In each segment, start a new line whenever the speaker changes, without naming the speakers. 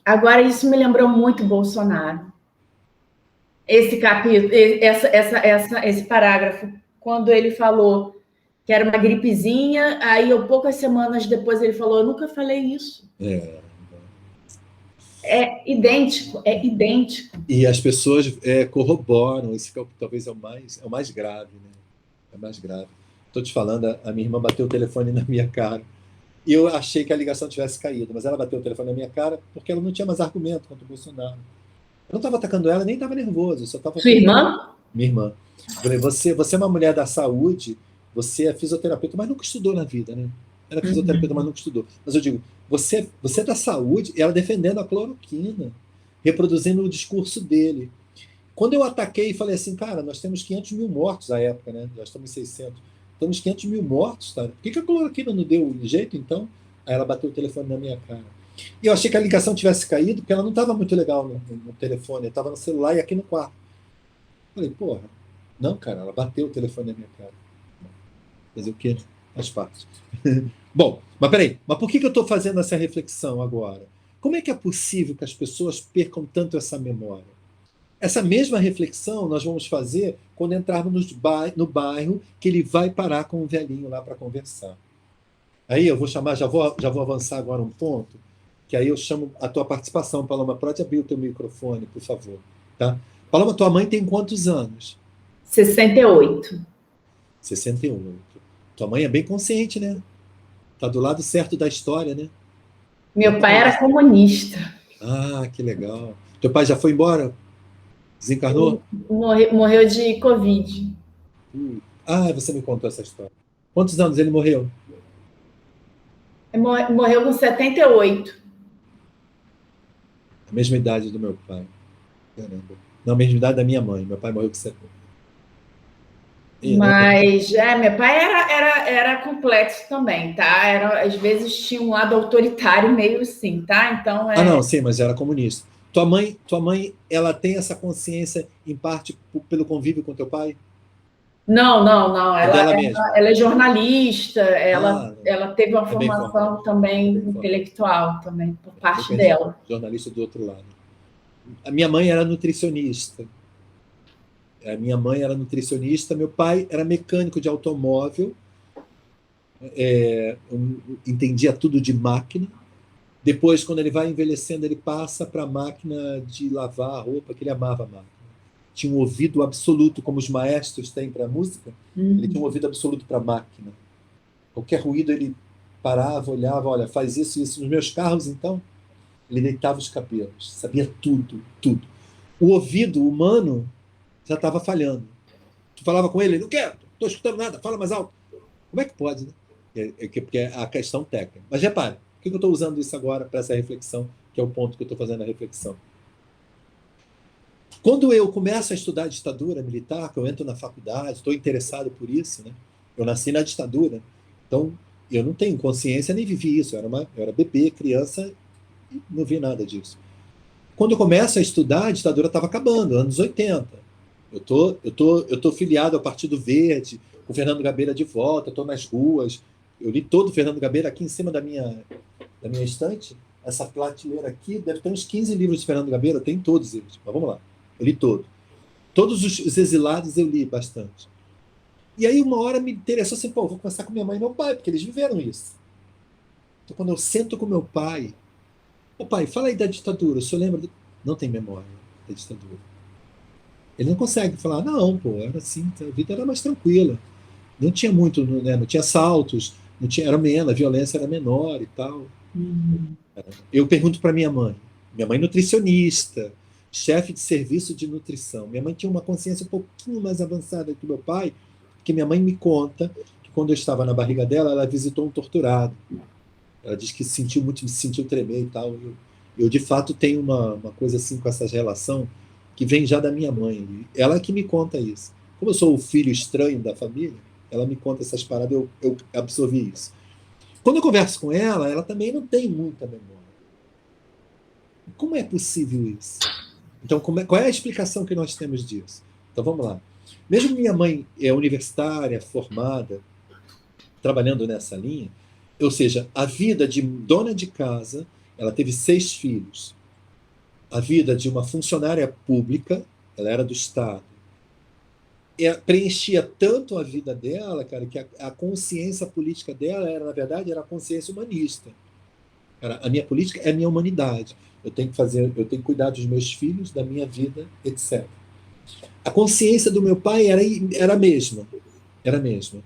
Agora, isso me lembrou muito Bolsonaro. Esse capítulo, esse parágrafo, quando ele falou que era uma gripezinha, aí poucas semanas depois ele falou, eu nunca falei isso. É idêntico, é idêntico.
E as pessoas corroboram, isso que talvez é o mais grave, né? É mais grave. Estou te falando, a minha irmã bateu o telefone na minha cara. E eu achei que a ligação tivesse caído, mas ela bateu o telefone na minha cara porque ela não tinha mais argumento contra o Bolsonaro. Eu não estava atacando ela, nem estava nervoso. Sua
irmã?
Minha irmã. Eu falei, você é uma mulher da saúde, você é fisioterapeuta, mas nunca estudou na vida, né? Era fisioterapeuta, mas nunca estudou. Mas eu digo, você é da saúde, e ela defendendo a cloroquina, reproduzindo o discurso dele. Quando eu ataquei e falei assim, cara, nós temos 500 mil mortos na época, né? Nós estamos em 600. Temos 500 mil mortos, tá? Por que a cloroquina não deu jeito, então? Aí ela bateu o telefone na minha cara. E eu achei que a ligação tivesse caído, porque ela não estava muito legal no telefone, estava no celular e aqui no quarto. Falei, porra, não, cara, ela bateu o telefone na minha cara. Fazer o quê? Faz parte. Bom, mas peraí, mas por que eu estou fazendo essa reflexão agora? Como é que é possível que as pessoas percam tanto essa memória? Essa mesma reflexão nós vamos fazer quando entrarmos no bairro que ele vai parar com o velhinho lá para conversar. Aí eu vou chamar, já vou avançar agora um ponto, que aí eu chamo a tua participação, Paloma. Pode abrir o teu microfone, por favor. Tá? Paloma, tua mãe tem quantos anos?
68.
68. Tua mãe é bem consciente, né? Tá do lado certo da história, né?
Meu pai era comunista.
Ah, que legal. Teu pai já foi embora? Desencarnou?
Morreu de Covid.
Você me contou essa história. Quantos anos ele morreu?
Morreu com 78.
A mesma idade do meu pai. Caramba. Não, a mesma idade da minha mãe. Meu pai morreu com 70.
Mas meu pai era complexo também, tá? Às vezes tinha um lado autoritário meio assim, tá? Então
não, sim, mas era comunista. Tua mãe, ela tem essa consciência em parte pelo convívio com teu pai?
Não. Ela é jornalista, ela teve uma formação também intelectual também, por parte dela.
Jornalista do outro lado. A minha mãe era nutricionista. Meu pai era mecânico de automóvel, entendia tudo de máquina. Depois, quando ele vai envelhecendo, ele passa para a máquina de lavar a roupa, que ele amava a máquina. Tinha um ouvido absoluto, como os maestros têm para a música. Ele tinha um ouvido absoluto para a máquina. Qualquer ruído ele parava, olhava, olha, faz isso e isso. Nos meus carros, então, ele deitava os cabelos, sabia tudo. O ouvido humano já estava falhando. Tu falava com ele, não quero, estou escutando nada, fala mais alto. Como é que pode, né? Porque é a questão técnica. Mas repare, por que eu estou usando isso agora para essa reflexão, que é o ponto que eu estou fazendo a reflexão? Quando eu começo a estudar a ditadura militar, que eu entro na faculdade, estou interessado por isso, né? Eu nasci na ditadura, então eu não tenho consciência nem vivi isso. Eu era bebê, criança, e não vi nada disso. Quando eu começo a estudar, a ditadura estava acabando, anos 80. Eu tô filiado ao Partido Verde, com o Fernando Gabeira de volta, estou nas ruas. Eu li todo o Fernando Gabeira aqui em cima da minha estante. Essa prateleira aqui deve ter uns 15 livros de Fernando Gabeira, eu tenho todos eles. Mas vamos lá, eu li todo. Todos os exilados eu li bastante. E aí uma hora me interessou assim, vou conversar com minha mãe e meu pai, porque eles viveram isso. Então quando eu sento com meu pai, pai, fala aí da ditadura, o senhor lembra? Não tem memória da ditadura. Ele não consegue falar, não, era assim, a vida era mais tranquila. Não tinha muito, né? Não tinha assaltos, era menos, a violência era menor e tal. Eu pergunto para minha mãe nutricionista, chefe de serviço de nutrição. Minha mãe tinha uma consciência um pouquinho mais avançada que meu pai, porque minha mãe me conta que quando eu estava na barriga dela, ela visitou um torturado. Ela diz que se sentiu tremer e tal. Eu de fato tenho uma coisa assim com essa relação que vem já da minha mãe. Ela que me conta isso. Como eu sou o filho estranho da família, ela me conta essas paradas, eu absorvi isso. Quando eu converso com ela, ela também não tem muita memória. Como é possível isso? Então, qual é a explicação que nós temos disso? Então, vamos lá. Mesmo minha mãe é universitária, formada, trabalhando nessa linha, ou seja, a vida de dona de casa Ela teve 6 filhos. A vida de uma funcionária pública, ela era do Estado, preenchia tanto a vida dela, cara, que a consciência política dela era, na verdade, era a consciência humanista. Cara, a minha política é a minha humanidade. Eu tenho que cuidar dos meus filhos, da minha vida, etc. A consciência do meu pai era a mesma. Era a mesma.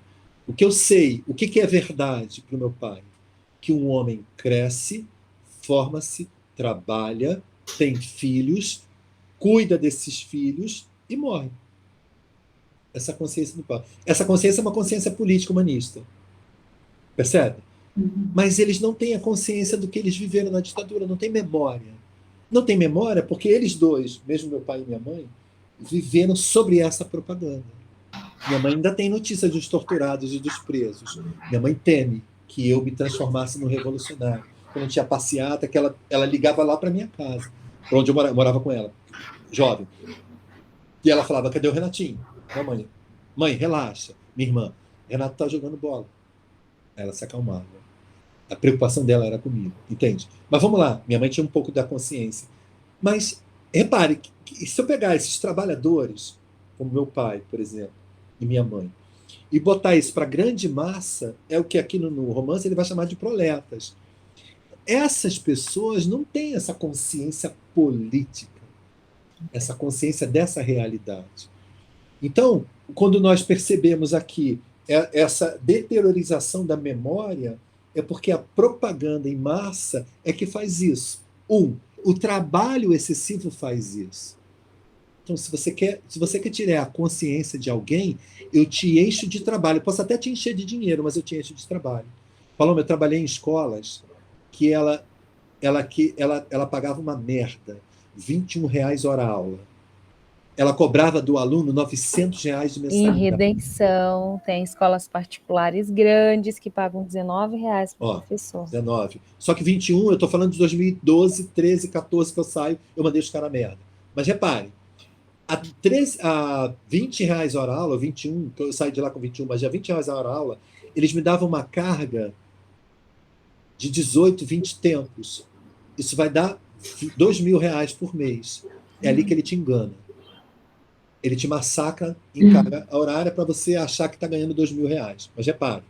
O que eu sei, o que é verdade para o meu pai? Que um homem cresce, forma-se, trabalha, tem filhos, cuida desses filhos e morre. Essa consciência do pai. Essa consciência é uma consciência política humanista. Percebe? Mas eles não têm a consciência do que eles viveram na ditadura, não têm memória. Não tem memória porque eles dois, mesmo meu pai e minha mãe, viveram sobre essa propaganda. Minha mãe ainda tem notícia dos torturados e dos presos. Minha mãe teme que eu me transformasse num revolucionário. Quando tinha passeata, que ela ligava lá para minha casa, para onde eu morava com ela, jovem. E ela falava: cadê o Renatinho? Não, mãe. Mãe, relaxa. Minha irmã, Renato está jogando bola. Ela se acalmava. A preocupação dela era comigo, entende? Mas vamos lá, minha mãe tinha um pouco da consciência. Mas repare que se eu pegar esses trabalhadores, como meu pai, por exemplo, e minha mãe, e botar isso para a grande massa, é o que aqui no romance ele vai chamar de proletas. Essas pessoas não têm essa consciência política, essa consciência dessa realidade. Então, quando nós percebemos aqui essa deteriorização da memória, é porque a propaganda em massa é que faz isso. O trabalho excessivo faz isso. Então, se você quer tirar a consciência de alguém, eu te encho de trabalho. Eu posso até te encher de dinheiro, mas eu te encho de trabalho. Paloma, eu trabalhei em escolas que ela pagava uma merda, R$ 21 hora aula. Ela cobrava do aluno R$ 900 de
Em
mensalidade.
Redenção, tem escolas particulares grandes que pagam R$19 para o
Ó,
professor.
19. Só que 21, eu estou falando de 2012, 13, 14 que eu saio, eu mandei os caras merda. Mas repare, a R$ 20 hora aula, 21, que eu saí de lá com 21, mas já R$ 20 a hora aula, eles me davam uma carga de 18, 20 tempos. Isso vai dar R$ 2.000 por mês. É ali que ele te engana. Ele te massacra em carga horária para você achar que está ganhando R$ 2.000. Mas repare,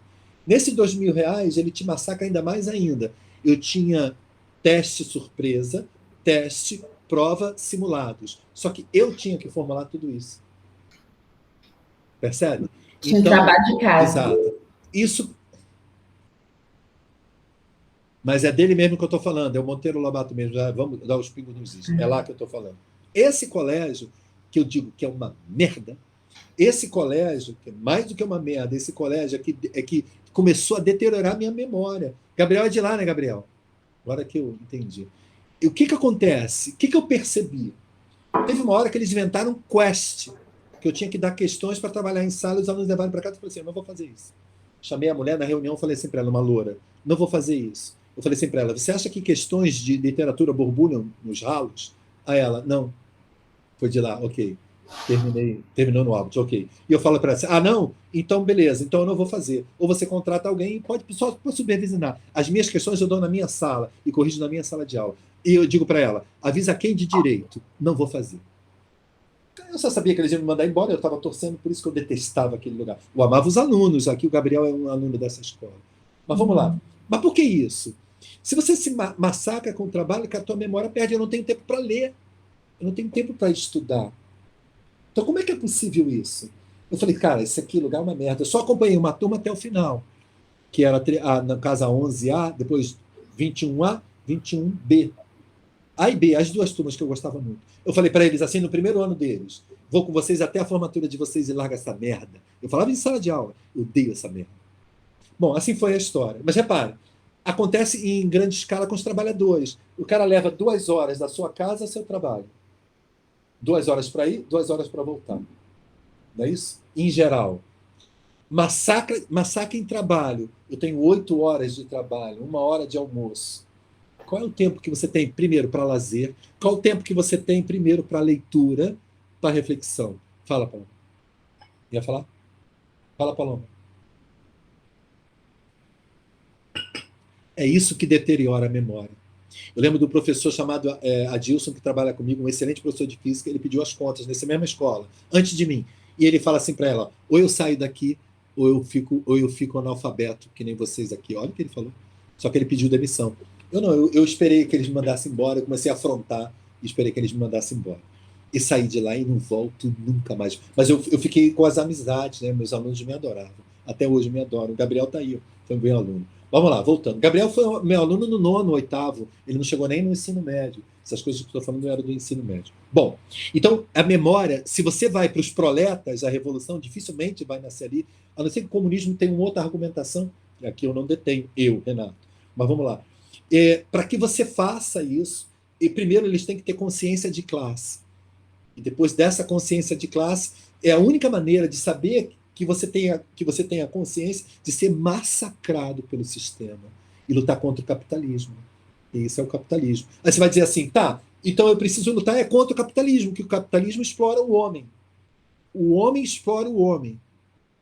nesse R$ 2.000, ele te massacra ainda mais ainda. Eu tinha teste surpresa, teste, prova, simulados. Só que eu tinha que formular tudo isso. Percebe?
Tinha trabalho de casa.
Exato. Isso. Mas é dele mesmo que eu estou falando, é o Monteiro Lobato mesmo. Vamos dar os pingos nos is. É lá que eu estou falando. Esse colégio, que eu digo que é uma merda, esse colégio, que é mais do que uma merda, esse colégio é que começou a deteriorar minha memória. Gabriel é de lá, né, Gabriel? Agora que eu entendi. E o que acontece? O que eu percebi? Teve uma hora que eles inventaram um quest, que eu tinha que dar questões para trabalhar em sala, e os alunos levaram para casa e falei assim: eu não vou fazer isso. Chamei a mulher na reunião, falei assim para ela, uma loura: não vou fazer isso. Eu falei assim para ela: você acha que questões de literatura borbulham nos ralos? A ela: não. Foi de lá, ok. Terminou no áudio, ok. E eu falo para ela assim: ah, não? Então, beleza, então eu não vou fazer. Ou você contrata alguém e pode só supervisionar. As minhas questões eu dou na minha sala e corrijo na minha sala de aula. E eu digo para ela: avisa quem de direito, não vou fazer. Eu só sabia que eles iam me mandar embora, eu estava torcendo, por isso que eu detestava aquele lugar. Eu amava os alunos, aqui o Gabriel é um aluno dessa escola. Mas vamos lá. Mas por que isso? Se você se massacra com o trabalho, que a tua memória perde, eu não tenho tempo para ler, eu não tenho tempo para estudar. Então, como é que é possível isso? Eu falei: cara, esse aqui lugar é uma merda. Eu só acompanhei uma turma até o final, que era na casa 11A, depois 21A, 21B. A e B, as duas turmas que eu gostava muito. Eu falei para eles assim, no primeiro ano deles: vou com vocês até a formatura de vocês e larga essa merda. Eu falava em sala de aula: eu odeio essa merda. Bom, assim foi a história. Mas repare, acontece em grande escala com os trabalhadores. O cara leva 2 horas da sua casa ao seu trabalho. 2 horas para ir, 2 horas para voltar. Não é isso? Em geral. Massacre em trabalho. Eu tenho 8 horas de trabalho, 1 hora de almoço. Qual é o tempo que você tem, primeiro, para lazer? Qual é o tempo que você tem, primeiro, para leitura, para reflexão? Fala, Paloma. Ia falar? Fala, Paloma. É isso que deteriora a memória. Eu lembro do professor chamado Adilson, que trabalha comigo, um excelente professor de física, ele pediu as contas nessa mesma escola, antes de mim. E ele fala assim para ela, ou eu saio daqui, ou eu fico analfabeto, que nem vocês aqui. Olha o que ele falou. Só que ele pediu demissão. Eu não, eu esperei que eles me mandassem embora, eu comecei a afrontar e esperei que eles me mandassem embora. E saí de lá e não volto nunca mais. Mas eu fiquei com as amizades, né? Meus alunos me adoravam. Até hoje me adoram. O Gabriel está aí, foi um bom aluno. Vamos lá, voltando. Gabriel foi meu aluno no 9º, 8º. Ele não chegou nem no ensino médio. Essas coisas que eu estou falando não eram do ensino médio. Bom, então a memória, se você vai para os proletas, a revolução dificilmente vai nascer ali, a não ser que o comunismo tenha uma outra argumentação, que aqui eu não detenho, Renato. Mas vamos lá. Para que você faça isso, primeiro eles têm que ter consciência de classe. E depois dessa consciência de classe, é a única maneira de saber que você tenha a consciência de ser massacrado pelo sistema e lutar contra o capitalismo. E isso é o capitalismo. Aí você vai dizer assim, tá, então eu preciso lutar contra o capitalismo, que o capitalismo explora o homem. O homem explora o homem.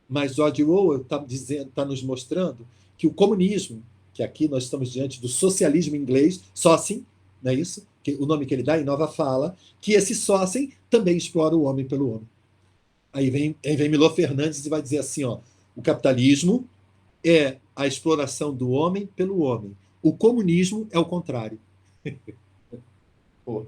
Mas George Orwell está nos mostrando que o comunismo, que aqui nós estamos diante do socialismo inglês, Sócim, não é isso? O nome que ele dá em Nova Fala, que esse Sócim também explora o homem pelo homem. Aí vem Milor Fernandes e vai dizer assim, ó, o capitalismo é a exploração do homem pelo homem. O comunismo é o contrário. Porra.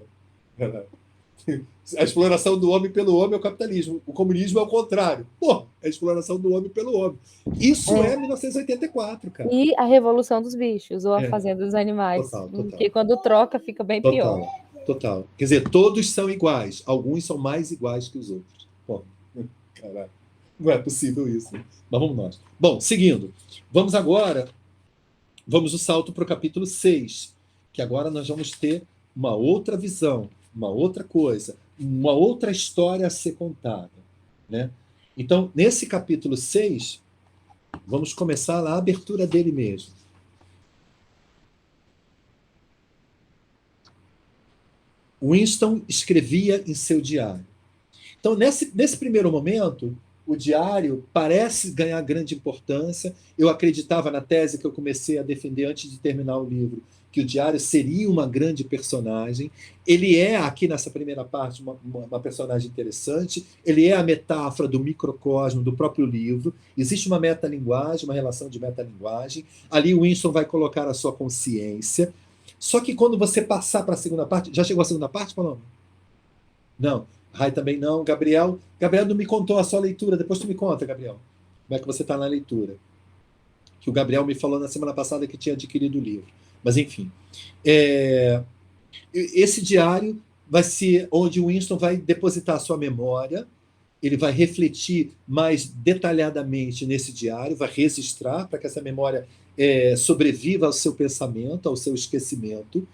A exploração do homem pelo homem é o capitalismo. O comunismo é o contrário. Porra, é a exploração do homem pelo homem. Isso é 1984, cara.
E a revolução dos bichos, ou a fazenda dos animais.
Total.
Porque quando troca, fica bem pior.
Total. Quer dizer, todos são iguais. Alguns são mais iguais que os outros. Porra. Caralho. Não é possível isso. Mas vamos nós. Bom, seguindo. Vamos o salto para o capítulo 6, que agora nós vamos ter uma outra visão, uma outra coisa, uma outra história a ser contada. Né? Então, nesse capítulo 6, vamos começar lá a abertura dele mesmo. Winston escrevia em seu diário. Então, nesse primeiro momento, o diário parece ganhar grande importância. Eu acreditava na tese que eu comecei a defender antes de terminar o livro, que o diário seria uma grande personagem. Ele é, aqui nessa primeira parte, uma personagem interessante. Ele é a metáfora do microcosmo do próprio livro. Existe uma metalinguagem, uma relação de metalinguagem. Ali o Winston vai colocar a sua consciência. Só que quando você passar para a segunda parte... Já chegou a segunda parte, Paloma? Não. Rai também não. Gabriel não me contou a sua leitura. Depois tu me conta, Gabriel. Como é que você está na leitura? Que o Gabriel me falou na semana passada que tinha adquirido o livro. Mas, enfim. Esse diário vai ser onde o Winston vai depositar a sua memória. Ele vai refletir mais detalhadamente nesse diário, vai registrar para que essa memória sobreviva ao seu pensamento, ao seu esquecimento.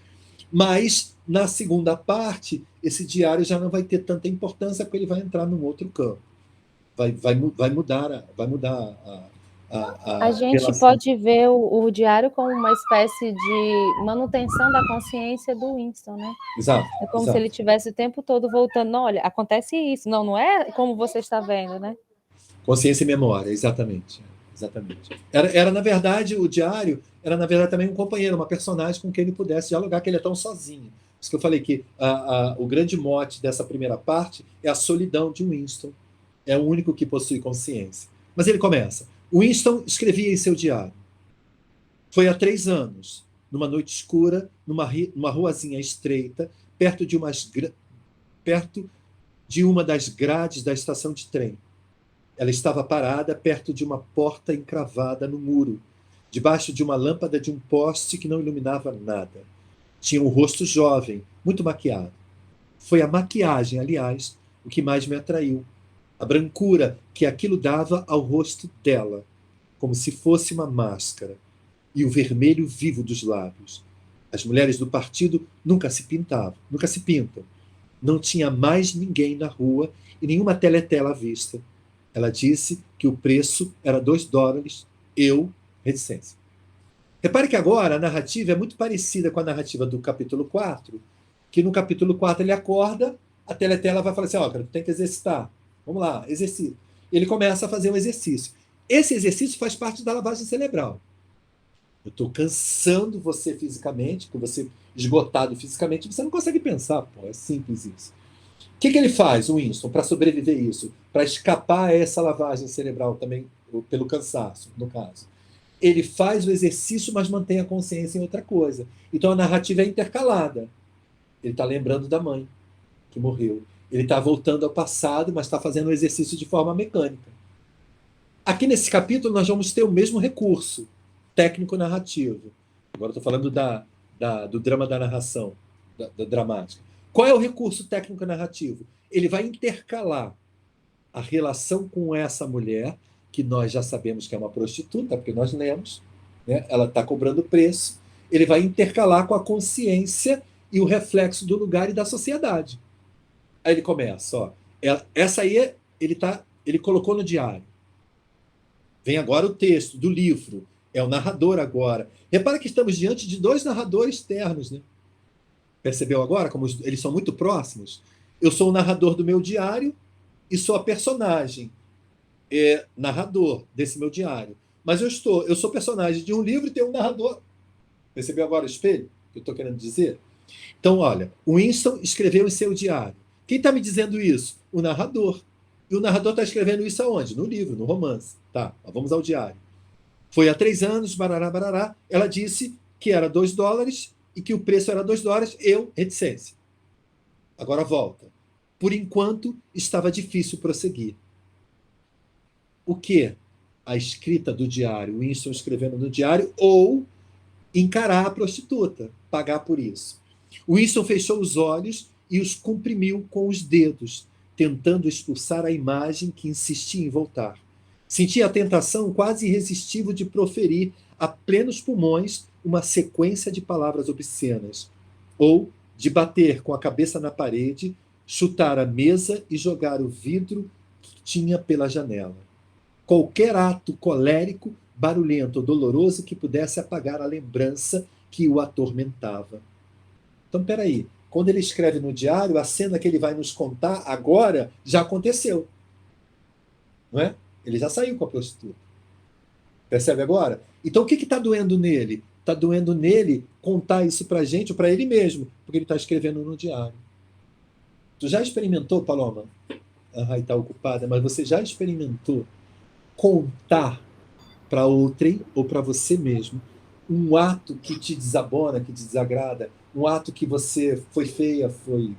Mas, na segunda parte, esse diário já não vai ter tanta importância, porque ele vai entrar num outro campo. Vai mudar
a gente relação. Pode ver o diário como uma espécie de manutenção da consciência do Winston, né?
Exato.
É como se ele estivesse o tempo todo voltando. Não, olha, acontece isso. Não é como você está vendo, né?
Consciência e memória, exatamente. Era, na verdade, o diário era, na verdade, também um companheiro, uma personagem com quem ele pudesse dialogar, que ele é tão sozinho. Por isso que eu falei que o grande mote dessa primeira parte é a solidão de Winston. É o único que possui consciência. Mas ele começa. Winston escrevia em seu diário. Foi há 3 anos, numa noite escura, numa ruazinha estreita, perto de uma das grades da estação de trem. Ela estava parada perto de uma porta encravada no muro, debaixo de uma lâmpada de um poste que não iluminava nada. Tinha um rosto jovem, muito maquiado. Foi a maquiagem, aliás, o que mais me atraiu. A brancura que aquilo dava ao rosto dela, como se fosse uma máscara, e o vermelho vivo dos lábios. As mulheres do partido nunca se pintam. Não tinha mais ninguém na rua e nenhuma teletela à vista. Ela disse que o preço era $2. Reticência. Repare que agora a narrativa é muito parecida com a narrativa do capítulo 4, que no capítulo 4 ele acorda, a teletela vai falar assim, cara, tu tem que exercitar. Vamos lá, exercício. Ele começa a fazer um exercício. Esse exercício faz parte da lavagem cerebral. Eu estou cansando você fisicamente, porque você esgotado fisicamente, você não consegue pensar, pô, é simples isso. O que ele faz, o Winston, para sobreviver a isso, para escapar a essa lavagem cerebral também, pelo cansaço, no caso? Ele faz o exercício, mas mantém a consciência em outra coisa. Então a narrativa é intercalada. Ele está lembrando da mãe que morreu. Ele está voltando ao passado, mas está fazendo o exercício de forma mecânica. Aqui nesse capítulo nós vamos ter o mesmo recurso técnico-narrativo. Agora estou falando do drama da narração, da dramática. Qual é o recurso técnico-narrativo? Ele vai intercalar a relação com essa mulher, que nós já sabemos que é uma prostituta, porque nós lemos, né? Ela está cobrando preço. Ele vai intercalar com a consciência e o reflexo do lugar e da sociedade. Aí ele começa, ó. Essa aí ele colocou no diário. Vem agora o texto do livro. É o narrador agora. Repara que estamos diante de dois narradores ternos, né? Percebeu agora como eles são muito próximos? Eu sou o narrador do meu diário e sou a personagem narrador desse meu diário. Mas eu sou personagem de um livro e tenho um narrador. Percebeu agora o espelho que eu estou querendo dizer? Então, olha, o Winston escreveu em seu diário. Quem está me dizendo isso? O narrador. E o narrador está escrevendo isso aonde? No livro, no romance. Tá, vamos ao diário. Foi há 3 anos, barará, barará. Ela disse que era $2 e que o preço era $2. Eu, reticência. Agora volta. Por enquanto, estava difícil prosseguir. O que? A escrita do diário, Winston escrevendo no diário, ou encarar a prostituta, pagar por isso. Winston fechou os olhos e os comprimiu com os dedos, tentando expulsar a imagem que insistia em voltar. Sentia a tentação quase irresistível de proferir a plenos pulmões uma sequência de palavras obscenas, ou de bater com a cabeça na parede, chutar a mesa e jogar o vidro que tinha pela janela. Qualquer ato colérico, barulhento ou doloroso que pudesse apagar a lembrança que o atormentava. Então, peraí, quando ele escreve no diário, a cena que ele vai nos contar agora já aconteceu. Não é? Ele já saiu com a prostituta. Percebe agora? Então, o que está doendo nele? Está doendo nele contar isso para a gente ou para ele mesmo, porque ele está escrevendo no diário. Tu já experimentou, Paloma? Ah, está ocupada, mas você já experimentou contar para outrem ou para você mesmo um ato que te desabona, que te desagrada, um ato que você foi feia, foi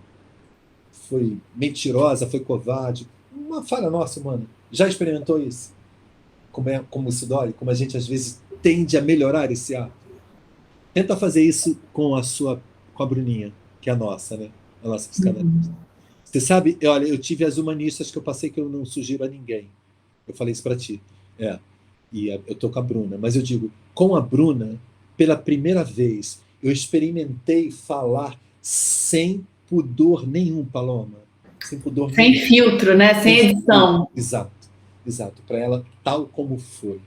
mentirosa, foi covarde, uma falha nossa, humana. Já experimentou isso? Como isso dói? Como a gente às vezes tende a melhorar esse ato? Tenta fazer isso com a Bruninha, que é a nossa, né? A nossa psicanalista. Você sabe, olha, eu tive as humanistas que eu passei que eu não sugiro a ninguém. Eu falei isso para ti. E eu tô com a Bruna. Mas eu digo, com a Bruna, pela primeira vez, eu experimentei falar sem pudor nenhum, Paloma. Sem pudor
sem
nenhum.
Filtro, né? Sem edição.
Exato. Para ela, tal como foi.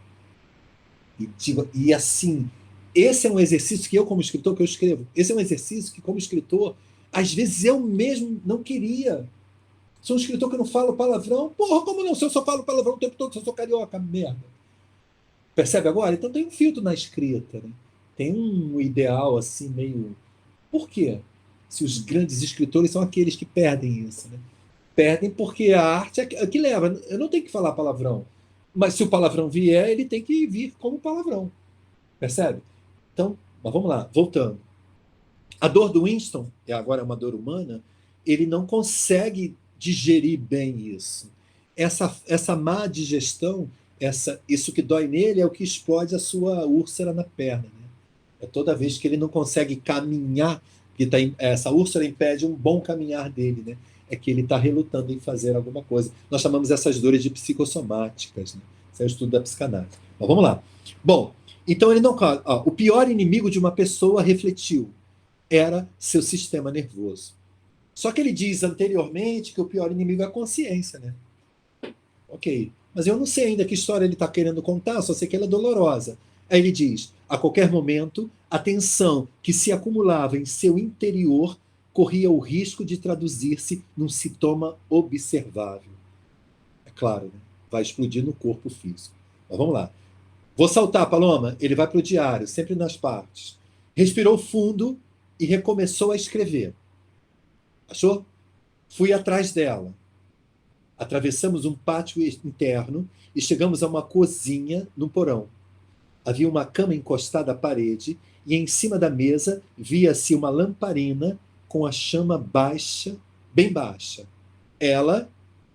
E assim, esse é um exercício que eu, como escritor, que eu escrevo, esse é um exercício que, como escritor, às vezes eu mesmo não queria. Sou um escritor que não falo palavrão. Porra, como não? Se eu só falo palavrão o tempo todo, se eu sou carioca, merda. Percebe agora? Então tem um filtro na escrita, né? Tem um ideal assim meio... Por quê? Se os grandes escritores são aqueles que perdem isso, né? Perdem porque a arte é que leva. Eu não tenho que falar palavrão. Mas se o palavrão vier, ele tem que vir como palavrão. Percebe? Então, mas vamos lá, voltando. A dor do Winston, e agora é uma dor humana, ele não consegue digerir bem isso. Essa má digestão, isso que dói nele é o que explode a sua úlcera na perna. Né? É toda vez que ele não consegue caminhar, que essa úlcera impede um bom caminhar dele, né? É que ele está relutando em fazer alguma coisa. Nós chamamos essas dores de psicossomáticas. Né? Esse é o estudo da psicanálise. Mas vamos lá. Bom, então ele não... o pior inimigo de uma pessoa, refletiu, era seu sistema nervoso. Só que ele diz anteriormente que o pior inimigo é a consciência, né? Ok, mas eu não sei ainda que história ele está querendo contar, só sei que ela é dolorosa. Aí ele diz, a qualquer momento, a tensão que se acumulava em seu interior corria o risco de traduzir-se num sintoma observável. É claro, né? Vai explodir no corpo físico. Mas vamos lá. Vou saltar, Paloma. Ele vai para o diário, sempre nas partes. Respirou fundo e recomeçou a escrever. Achou? Fui atrás dela. Atravessamos um pátio interno e chegamos a uma cozinha no porão. Havia uma cama encostada à parede e em cima da mesa via-se uma lamparina com a chama baixa, bem baixa. Ela,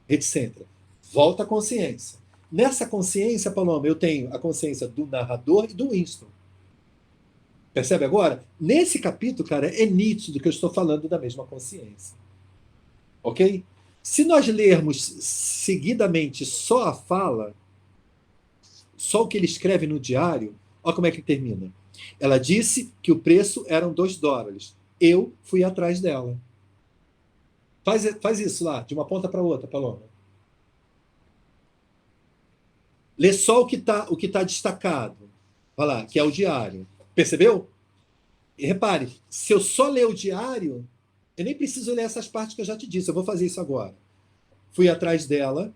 reticência, volta à consciência. Nessa consciência, Paloma, eu tenho a consciência do narrador e do Winston. Percebe agora? Nesse capítulo, cara, é nítido que eu estou falando da mesma consciência. Ok? Se nós lermos seguidamente só a fala, só o que ele escreve no diário, olha como é que termina. Ela disse que o preço eram $2. Eu fui atrás dela. Faz isso lá, de uma ponta para outra, Paloma. Lê só o que tá destacado. Olha lá, que é o diário. Percebeu? E repare, se eu só ler o diário, eu nem preciso ler essas partes que eu já te disse. Eu vou fazer isso agora. Fui atrás dela.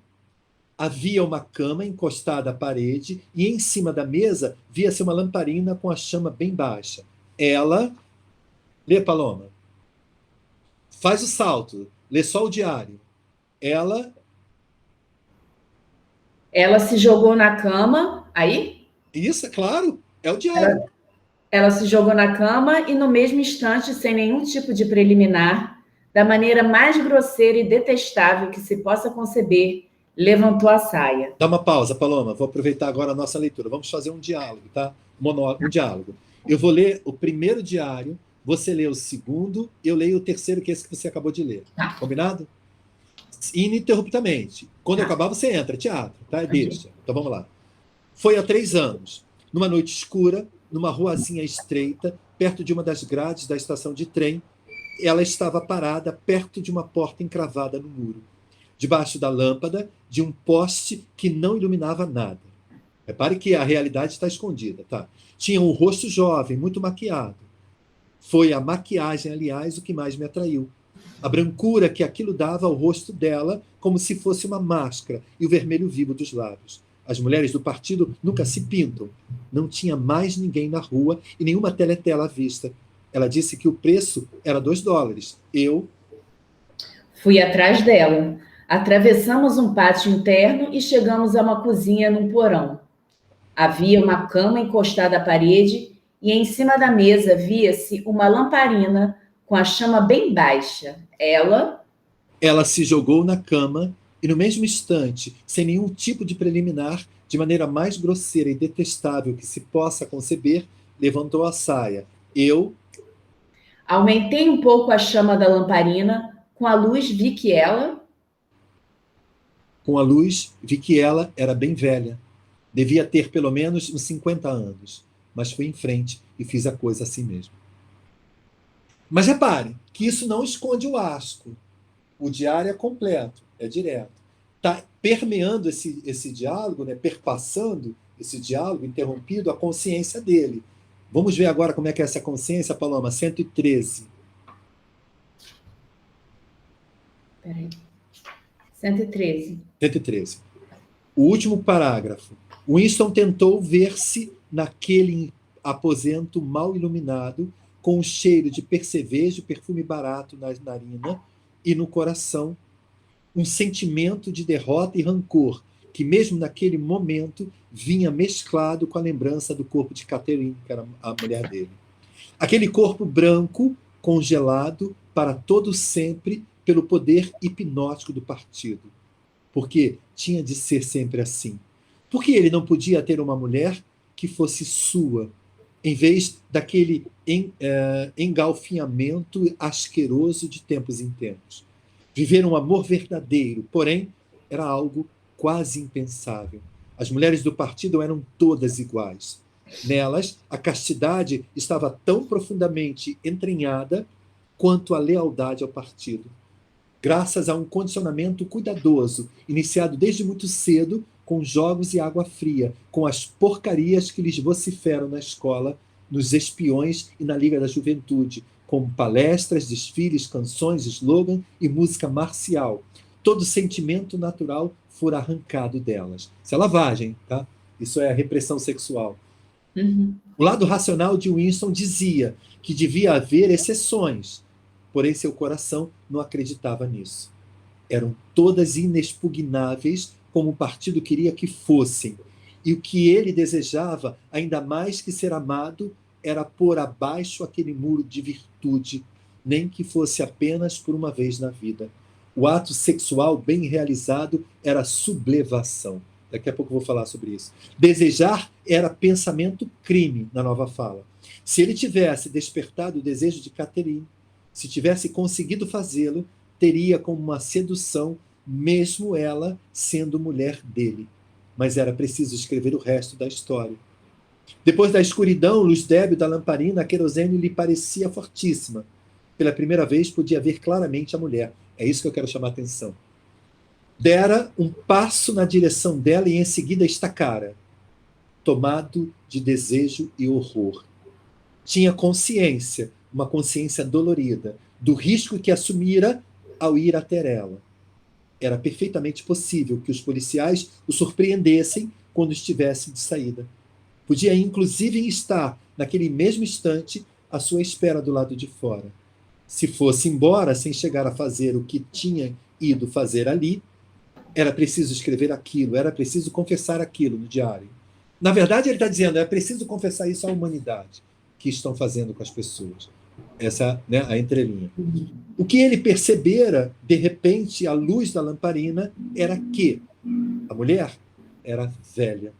Havia uma cama encostada à parede e em cima da mesa via-se uma lamparina com a chama bem baixa. Ela... Lê, Paloma. Faz o salto. Lê só o diário. Ela
se jogou na cama, aí?
Isso, é claro. É o diário.
Ela se jogou na cama e, no mesmo instante, sem nenhum tipo de preliminar, da maneira mais grosseira e detestável que se possa conceber, levantou a saia.
Dá uma pausa, Paloma. Vou aproveitar agora a nossa leitura. Vamos fazer um diálogo, tá? Um diálogo. Eu vou ler o primeiro diário, você lê o segundo, eu leio o terceiro, que é esse que você acabou de ler.
Tá.
Combinado? Ininterruptamente. Quando eu acabar, você entra. Teatro, tá? Deixa. Então vamos lá. Foi há 3 anos. Numa noite escura, numa ruazinha estreita, perto de uma das grades da estação de trem, ela estava parada perto de uma porta encravada no muro, debaixo da lâmpada de um poste que não iluminava nada. Repare que a realidade está escondida, tá? Tinha um rosto jovem, muito maquiado. Foi a maquiagem, aliás, o que mais me atraiu. A brancura que aquilo dava ao rosto dela, como se fosse uma máscara, e o vermelho vivo dos lábios. As mulheres do partido nunca se pintam. Não tinha mais ninguém na rua e nenhuma teletela à vista. Ela disse que o preço era $2. Eu
fui atrás dela. Atravessamos um pátio interno e chegamos a uma cozinha num porão. Havia uma cama encostada à parede e em cima da mesa via-se uma lamparina com a chama bem baixa.
Ela se jogou na cama e, no mesmo instante, sem nenhum tipo de preliminar, de maneira mais grosseira e detestável que se possa conceber, levantou a saia. Eu
aumentei um pouco a chama da lamparina. Com a luz vi que ela
era bem velha. Devia ter pelo menos uns 50 anos. Mas fui em frente e fiz a coisa assim mesmo. Mas repare que isso não esconde o asco. O diário é completo, é direto. Está permeando esse diálogo, né, perpassando esse diálogo interrompido, a consciência dele. Vamos ver agora como é que é essa consciência, Paloma. 113.
Peraí. 113.
113. O último parágrafo. Winston tentou ver-se naquele aposento mal iluminado, com um cheiro de percevejo e perfume barato na narina e no coração, um sentimento de derrota e rancor, que mesmo naquele momento vinha mesclado com a lembrança do corpo de Catherine, que era a mulher dele. Aquele corpo branco, congelado para todo sempre pelo poder hipnótico do partido. Porque tinha de ser sempre assim. Porque ele não podia ter uma mulher que fosse sua, em vez daquele engalfinhamento asqueroso de tempos em tempos. Viver um amor verdadeiro, porém, era algo quase impensável. As mulheres do partido eram todas iguais. Nelas, a castidade estava tão profundamente entranhada quanto a lealdade ao partido. Graças a um condicionamento cuidadoso, iniciado desde muito cedo, com jogos e água fria, com as porcarias que lhes vociferam na escola, nos espiões e na Liga da Juventude, com palestras, desfiles, canções, slogan e música marcial. Todo sentimento natural fora arrancado delas. Isso é lavagem, tá? Isso é repressão sexual.
Uhum.
O lado racional de Winston dizia que devia haver exceções, porém seu coração não acreditava nisso. Eram todas inexpugnáveis, como o partido queria que fossem. E o que ele desejava, ainda mais que ser amado, era pôr abaixo aquele muro de virtude, nem que fosse apenas por uma vez na vida. O ato sexual bem realizado era sublevação. Daqui a pouco eu vou falar sobre isso. Desejar era pensamento crime, na nova fala. Se ele tivesse despertado o desejo de Catherine, se tivesse conseguido fazê-lo, teria como uma sedução, mesmo ela sendo mulher dele. Mas era preciso escrever o resto da história. Depois da escuridão, luz débil da lamparina, a querosene lhe parecia fortíssima. Pela primeira vez, podia ver claramente a mulher. É isso que eu quero chamar a atenção. Dera um passo na direção dela e em seguida estacara, tomado de desejo e horror. Tinha consciência, uma consciência dolorida, do risco que assumira ao ir até ela. Era perfeitamente possível que os policiais o surpreendessem quando estivesse de saída. Podia, inclusive, estar, naquele mesmo instante, à sua espera do lado de fora. Se fosse embora sem chegar a fazer o que tinha ido fazer ali, era preciso escrever aquilo, era preciso confessar aquilo no diário. Na verdade, ele está dizendo, é preciso confessar isso à humanidade, que estão fazendo com as pessoas. Essa, né, a entrelinha. O que ele percebera, de repente, à luz da lamparina, era que a mulher era velha.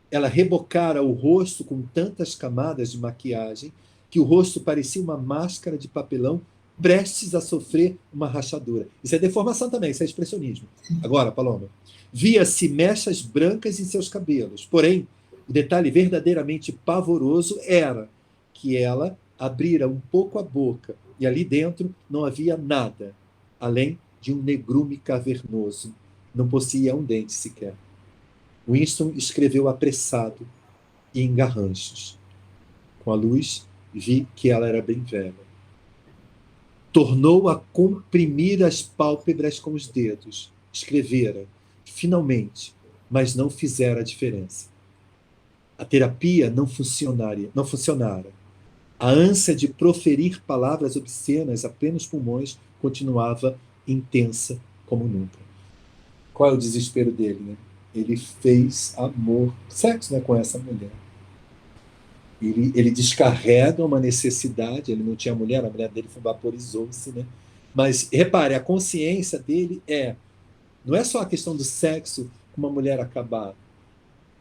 Ela rebocara o rosto com tantas camadas de maquiagem que o rosto parecia uma máscara de papelão prestes a sofrer uma rachadura. Isso é deformação também, isso é expressionismo. Agora, Paloma, via-se mechas brancas em seus cabelos. Porém, o detalhe verdadeiramente pavoroso era que ela abrira um pouco a boca e ali dentro não havia nada, além de um negrume cavernoso. Não possuía um dente sequer. Winston escreveu apressado e em garranchos. Com a luz, vi que ela era bem velha. Tornou a comprimir as pálpebras com os dedos. Escrevera, finalmente, mas não fizera a diferença. A terapia não funcionara. A ânsia de proferir palavras obscenas a plenos pulmões continuava intensa como nunca. Qual é o desespero dele, né? Ele fez amor, sexo, né, com essa mulher. Ele descarrega uma necessidade, ele não tinha mulher, a mulher dele vaporizou-se, né? Mas, repare, a consciência dele não é só a questão do sexo com uma mulher acabada,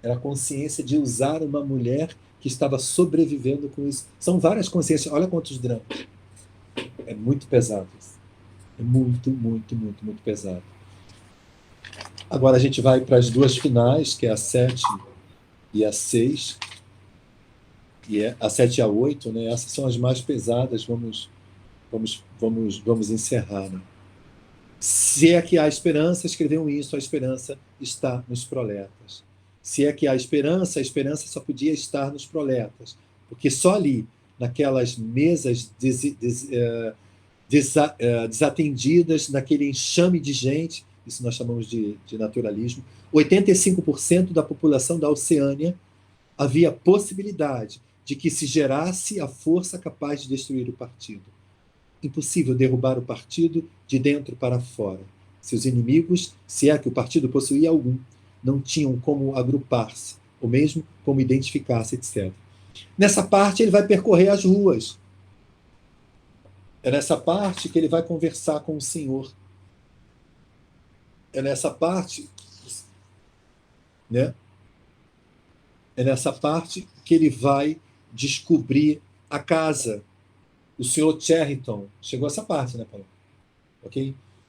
era a consciência de usar uma mulher que estava sobrevivendo com isso. São várias consciências, olha quantos dramas. É muito pesado isso. É muito, muito, muito, muito pesado. Agora a gente vai para as duas finais, que é a 7 e a 6. E a 7 e a 8, né? Essas são as mais pesadas. Vamos encerrar. Né? Se é que há esperança, escreveu isso, a esperança está nos proletas. Se é que há esperança, a esperança só podia estar nos proletas. Porque só ali, naquelas mesas desatendidas, naquele enxame de gente, isso nós chamamos de naturalismo, 85% da população da Oceânia havia possibilidade de que se gerasse a força capaz de destruir o partido. Impossível derrubar o partido de dentro para fora. Seus inimigos, se é que o partido possuía algum, não tinham como agrupar-se, ou mesmo como identificar-se, etc. Nessa parte, ele vai percorrer as ruas. É nessa parte que ele vai conversar com o Senhor. É nessa parte, né? É nessa parte que ele vai descobrir a casa. O senhor Cherrington. Chegou essa parte, né, Paulo? Ok?